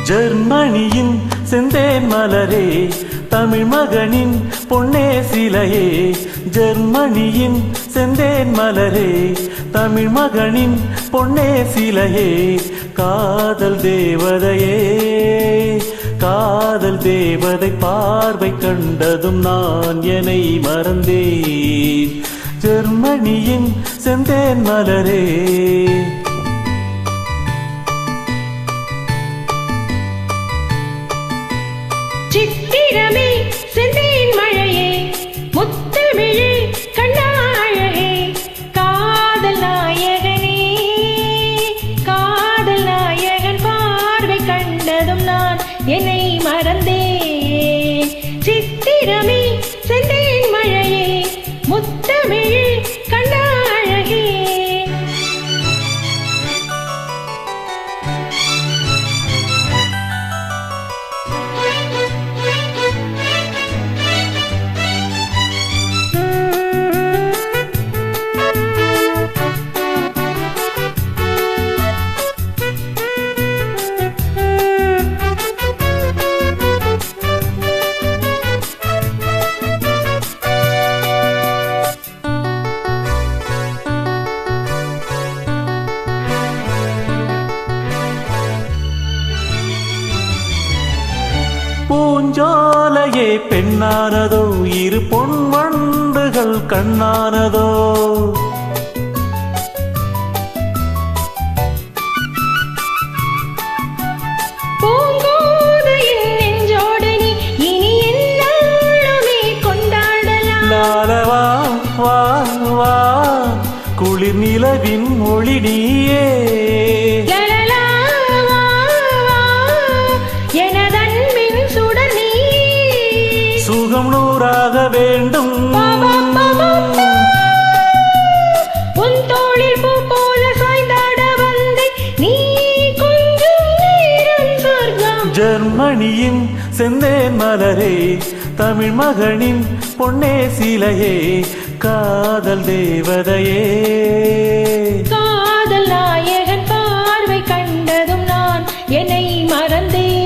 ஜெர்மனியின் செந்தேன் மலரே தமிழ் மகனின் பொன்னே சிலையே. ஜெர்மனியின் செந்தேன் மலரே தமிழ் மகனின் பொன்னே சிலையே. காதல் தேவதையே காதல் தேவதை பார்வை கண்டதும் நான் என்னை மறந்தேன். ஜெர்மனியின் செந்தேன் மலரே. சித்திரமே செந்தேன் மழையே முத்தமிழே கண்ணாழகே. காதல் நாயகனே காதல் நாயகன் பார்வை கண்டதும் நான் என்னை மறந்தேன். சித்திரமே செந்தேன் மழையே முத்தமிழே கண்ணாழகே. பூஞ்சோலையே பெண்ணானதோ இரு பொன் வண்டுகள் கண்ணானதோ. பூங்கோதையின் நெஞ்சோடு நீ இனி என்னாலுமே கொண்டாடலாம். லாலவா வா வா குளிர் நிலவின் மொழி நீயே. சுகம் நூறாக வேண்டும் உன் தோளில் பூ போல சாய்ந்தாட வந்தே நீ கொஞ்சம் நேரம் சொர்க்கம். ஜெர்மனியின் செந்தேன் மலரே தமிழ் மகனின் பொன்னே சிலையே. காதல் தேவதையே காதல் நாயகன் பார்வை கண்டதும் நான் என்னை மறந்தேன்.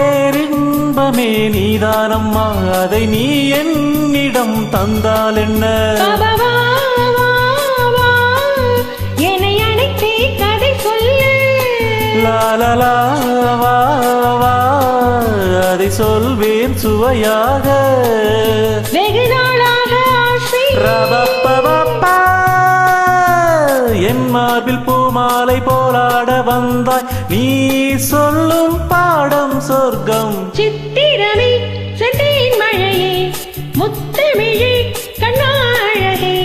பேரின்பமே நீதானம்மா அதை நீ என்னிடம் தந்தால் என்ன. என்னை அழைத்தே கதை சொல்லு. லாலலா வா வா அதை சொல்வேன் சுவையாக. வெகு நாளாக ஆசை ரபப்பபப்பா என் மார்பில் பூமாலை போலாட வந்தாய் நீ சொல்லும் பாடம் சொர்க்கம். சித்திரமே செந்தேன் மழையே முத்தமிழே கண்ணாழகே.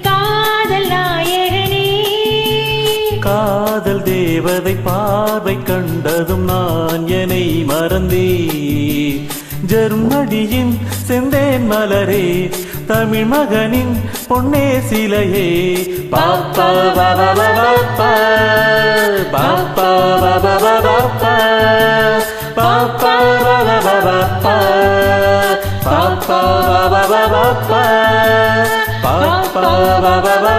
காதல் நாயகனே காதல் தேவதை பார்வை கண்டதும் நான் என்னை மறந்தேன். ஜெர்மனியின் செந்தேன் மலரே தமிழ் மகனின் பொன்னே சிலையே. பாப்பா பாபா பாப்பா பாப்பா பாபா பாப்பா பாப்பா பாபா பாப்பா பாப்பா பாபா பாப்பா பாப்பா பாபா